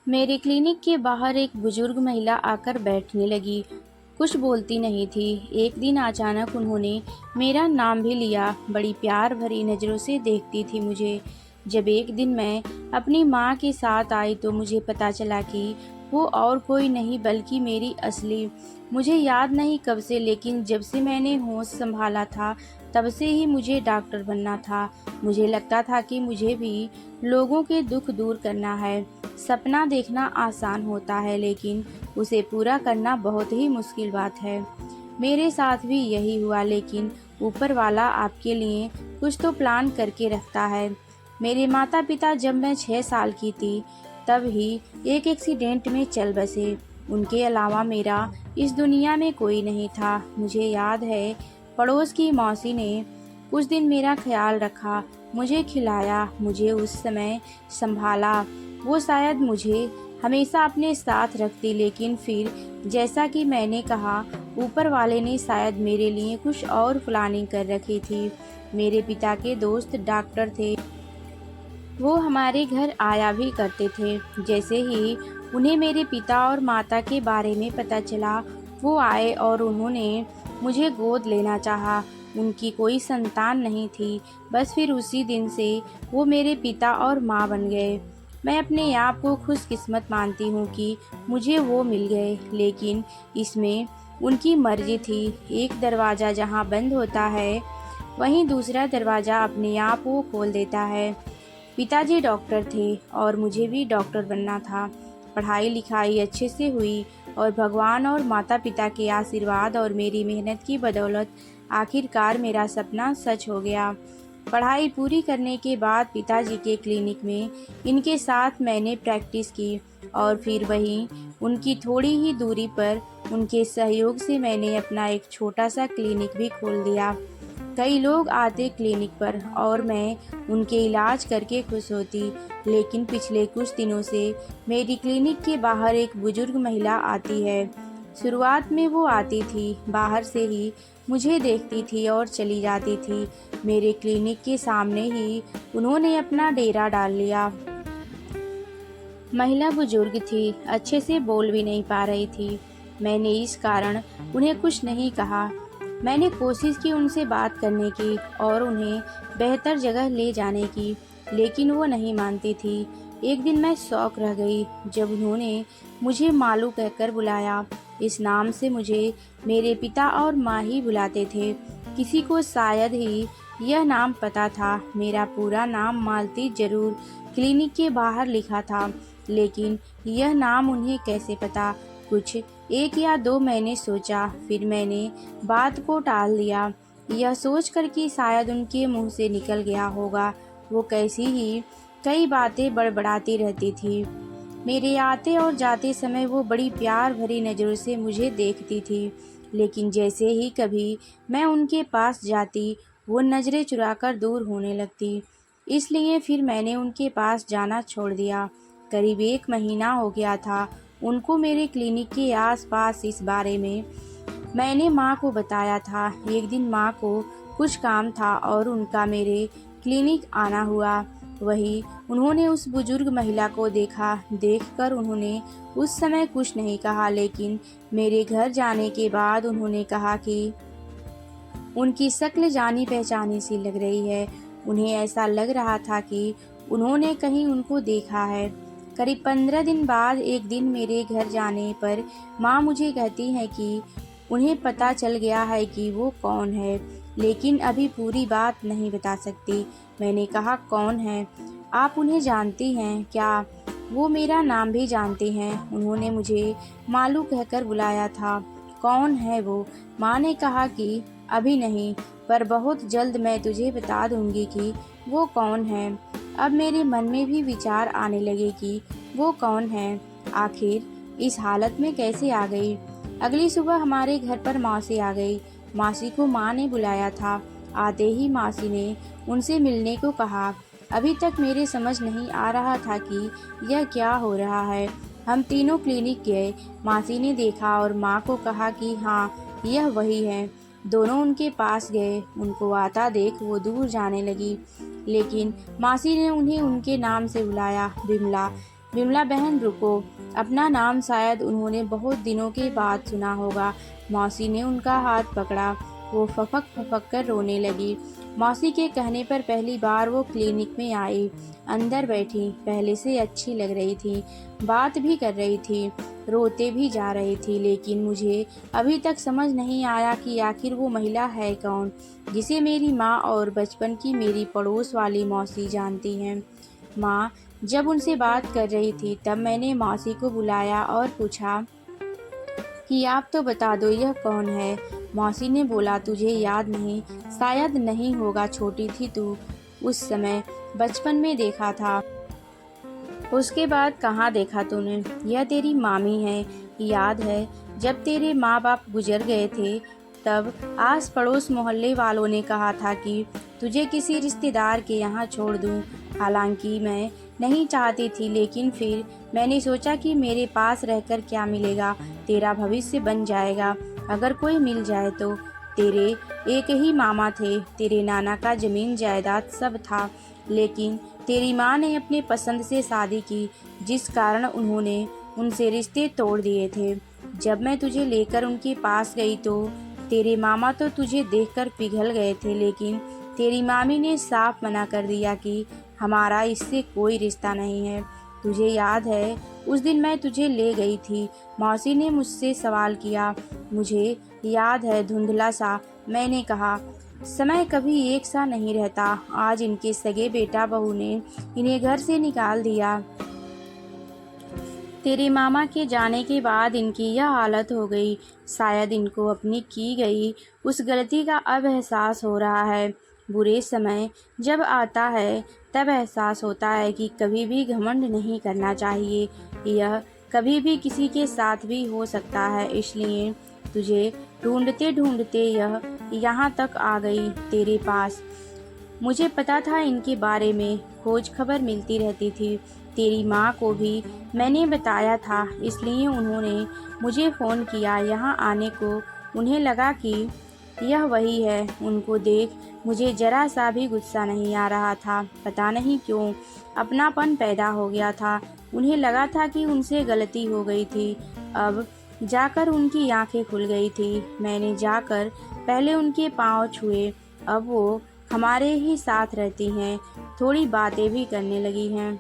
मेरे क्लिनिक के बाहर एक बुजुर्ग महिला आकर बैठने लगी। कुछ बोलती नहीं थी। एक दिन अचानक उन्होंने मेरा नाम भी लिया। बड़ी प्यार भरी नज़रों से देखती थी मुझे। जब एक दिन मैं अपनी माँ के साथ आई तो मुझे पता चला कि वो और कोई नहीं बल्कि मेरी असली। मुझे याद नहीं कब से, लेकिन जब से मैंने होश संभाला था तब से ही मुझे डॉक्टर बनना था। मुझे लगता था कि मुझे भी लोगों के दुख दूर करना है। सपना देखना आसान होता है, लेकिन उसे पूरा करना बहुत ही मुश्किल बात है। मेरे साथ भी यही हुआ, लेकिन ऊपर वाला आपके लिए कुछ तो प्लान करके रखता है। मेरे माता पिता जब मैं 6 साल की थी तब ही एक एक्सीडेंट में चल बसे। उनके अलावा मेरा इस दुनिया में कोई नहीं था। मुझे याद है पड़ोस की मौसी ने कुछ दिन मेरा ख्याल रखा, मुझे खिलाया, मुझे उस समय संभाला। वो शायद मुझे हमेशा अपने साथ रखती, लेकिन फिर जैसा कि मैंने कहा, ऊपर वाले ने शायद मेरे लिए कुछ और प्लानिंग कर रखी थी। मेरे पिता के दोस्त डॉक्टर थे। वो हमारे घर आया भी करते थे। जैसे ही उन्हें मेरे पिता और माता के बारे में पता चला, वो आए और उन्होंने मुझे गोद लेना चाहा। उनकी कोई संतान नहीं थी। बस फिर उसी दिन से वो मेरे पिता और माँ बन गए। मैं अपने आप को खुशकिस्मत मानती हूँ कि मुझे वो मिल गए, लेकिन इसमें उनकी मर्जी थी। एक दरवाज़ा जहाँ बंद होता है, वहीं दूसरा दरवाज़ा अपने आप वो खोल देता है। पिताजी डॉक्टर थे और मुझे भी डॉक्टर बनना था। पढ़ाई लिखाई अच्छे से हुई और भगवान और माता पिता के आशीर्वाद और मेरी मेहनत की बदौलत आखिरकार मेरा सपना सच हो गया। पढ़ाई पूरी करने के बाद पिताजी के क्लिनिक में इनके साथ मैंने प्रैक्टिस की और फिर वहीं उनकी थोड़ी ही दूरी पर उनके सहयोग से मैंने अपना एक छोटा सा क्लिनिक भी खोल दिया। कई लोग आते क्लिनिक पर और मैं उनके इलाज करके खुश होती, लेकिन पिछले कुछ दिनों से मेरी क्लिनिक के बाहर एक बुजुर्ग महिला आती है। शुरुआत में वो आती थी, बाहर से ही मुझे देखती थी और चली जाती थी। मेरे क्लिनिक के सामने ही उन्होंने अपना डेरा डाल लिया। महिला बुजुर्ग थी, अच्छे से बोल भी नहीं पा रही थी। मैंने इस कारण उन्हें कुछ नहीं कहा। मैंने कोशिश की उनसे बात करने की और उन्हें बेहतर जगह ले जाने की, लेकिन वो नहीं मानती थी। एक दिन मैं शॉक रह गई जब उन्होंने मुझे मालू कहकर बुलाया। इस नाम से मुझे मेरे पिता और माँ ही बुलाते थे। किसी को शायद ही यह नाम पता था। मेरा पूरा नाम मालती जरूर क्लिनिक के बाहर लिखा था, लेकिन यह नाम उन्हें कैसे पता? कुछ 1 या 2 महीने सोचा, फिर मैंने बात को टाल दिया, यह सोचकर कि शायद उनके मुंह से निकल गया होगा। वो कैसी ही कई बातें बड़बड़ाती रहती थी। मेरे आते और जाते समय वो बड़ी प्यार भरी नज़रों से मुझे देखती थी, लेकिन जैसे ही कभी मैं उनके पास जाती, वो नज़रें चुराकर दूर होने लगती। इसलिए फिर मैंने उनके पास जाना छोड़ दिया। करीब 1 महीना हो गया था उनको मेरे क्लिनिक के आसपास इस बारे में मैंने माँ को बताया था। एक दिन माँ को कुछ काम था और उनका मेरे क्लिनिक आना हुआ। वही उन्होंने उस बुजुर्ग महिला को देखा। देखकर उन्होंने उस समय कुछ नहीं कहा, लेकिन मेरे घर जाने के बाद उन्होंने कहा कि उनकी शक्ल जानी पहचानी सी लग रही है। उन्हें ऐसा लग रहा था कि उन्होंने कहीं उनको देखा है। करीब 15 दिन बाद एक दिन मेरे घर जाने पर माँ मुझे कहती हैं कि उन्हें पता चल गया है कि वो कौन है, लेकिन अभी पूरी बात नहीं बता सकती। मैंने कहा, कौन है? आप उन्हें जानती हैं क्या? वो मेरा नाम भी जानती हैं। उन्होंने मुझे मालू कहकर बुलाया था। कौन है वो? माँ ने कहा कि अभी नहीं, पर बहुत जल्द मैं तुझे बता दूंगी कि वो कौन है। अब मेरे मन में भी विचार आने लगे कि वो कौन है, आखिर इस हालत में कैसे आ गई। अगली सुबह हमारे घर पर मौसी आ गई। मौसी को माँ ने बुलाया था। आते ही मौसी ने उनसे मिलने को कहा। अभी तक मेरे समझ नहीं आ रहा था कि यह क्या हो रहा है। हम तीनों क्लिनिक गए। मौसी ने देखा और माँ को कहा कि हाँ, यह वही है। दोनों उनके पास गए। उनको आता देख वो दूर जाने लगी, लेकिन मौसी ने उन्हें उनके नाम से बुलाया, बिमला। विमला बहन रुको, अपना नाम शायद उन्होंने बहुत दिनों के बाद सुना होगा। मौसी ने उनका हाथ पकड़ा। वो फपक फपक कर रोने लगी। मौसी के कहने पर पहली बार वो क्लिनिक में आई। अंदर बैठी, पहले से अच्छी लग रही थी, बात भी कर रही थी, रोते भी जा रही थी, लेकिन मुझे अभी तक समझ नहीं आया कि आखिर वो महिला है कौन, जिसे मेरी माँ और बचपन की मेरी पड़ोस वाली मौसी जानती हैं। माँ जब उनसे बात कर रही थी तब मैंने मौसी को बुलाया और पूछा कि आप तो बता दो यह कौन है। मौसी ने बोला तुझे याद नहीं, शायद नहीं होगा, छोटी थी तू उस समय, बचपन में देखा था, उसके बाद कहाँ देखा तूने। यह तेरी मामी है, याद है जब तेरे माँ बाप गुजर गए थे तब आस पड़ोस मोहल्ले वालों ने कहा था कि तुझे किसी रिश्तेदार के यहाँ छोड़ दूँ। हालांकि मैं नहीं चाहती थी, लेकिन फिर मैंने सोचा कि मेरे पास रहकर क्या मिलेगा, तेरा भविष्य बन जाएगा अगर कोई मिल जाए तो। तेरे एक ही मामा थे, तेरे नाना का जमीन जायदाद सब था, लेकिन तेरी माँ ने अपने पसंद से शादी की, जिस कारण उन्होंने उनसे रिश्ते तोड़ दिए थे। जब मैं तुझे लेकर उनके पास गई तो तेरे मामा तो तुझे देखकर पिघल गए थे, लेकिन तेरी मामी ने साफ मना कर दिया कि हमारा इससे कोई रिश्ता नहीं है। तुझे याद है उस दिन मैं तुझे ले गई थी, मौसी ने मुझसे सवाल किया। मुझे याद है धुंधला सा। मैंने कहा समय कभी एक सा नहीं रहता, आज इनके सगे बेटा बहू ने इन्हें घर से निकाल दिया, तेरे मामा के जाने के बाद इनकी यह हालत हो गई। शायद इनको अपनी की गई उस गलती का अब एहसास हो रहा है। बुरे समय जब आता है तब एहसास होता है कि कभी भी घमंड नहीं करना चाहिए, यह कभी भी किसी के साथ भी हो सकता है। इसलिए तुझे ढूंढते ढूंढते यह यहाँ तक आ गई तेरे पास। मुझे पता था इनके बारे में खोज खबर मिलती रहती थी, तेरी माँ को भी मैंने बताया था, इसलिए उन्होंने मुझे फ़ोन किया यहाँ आने को। उन्हें लगा कि यह वही है। उनको देख मुझे जरा सा भी गुस्सा नहीं आ रहा था, पता नहीं क्यों अपनापन पैदा हो गया था। उन्हें लगा था कि उनसे गलती हो गई थी। अब जाकर उनकी आंखें खुल गई थी। मैंने जाकर पहले उनके पाँव छुए, अब वो हमारे ही साथ रहती हैं, थोड़ी बातें भी करने लगी हैं।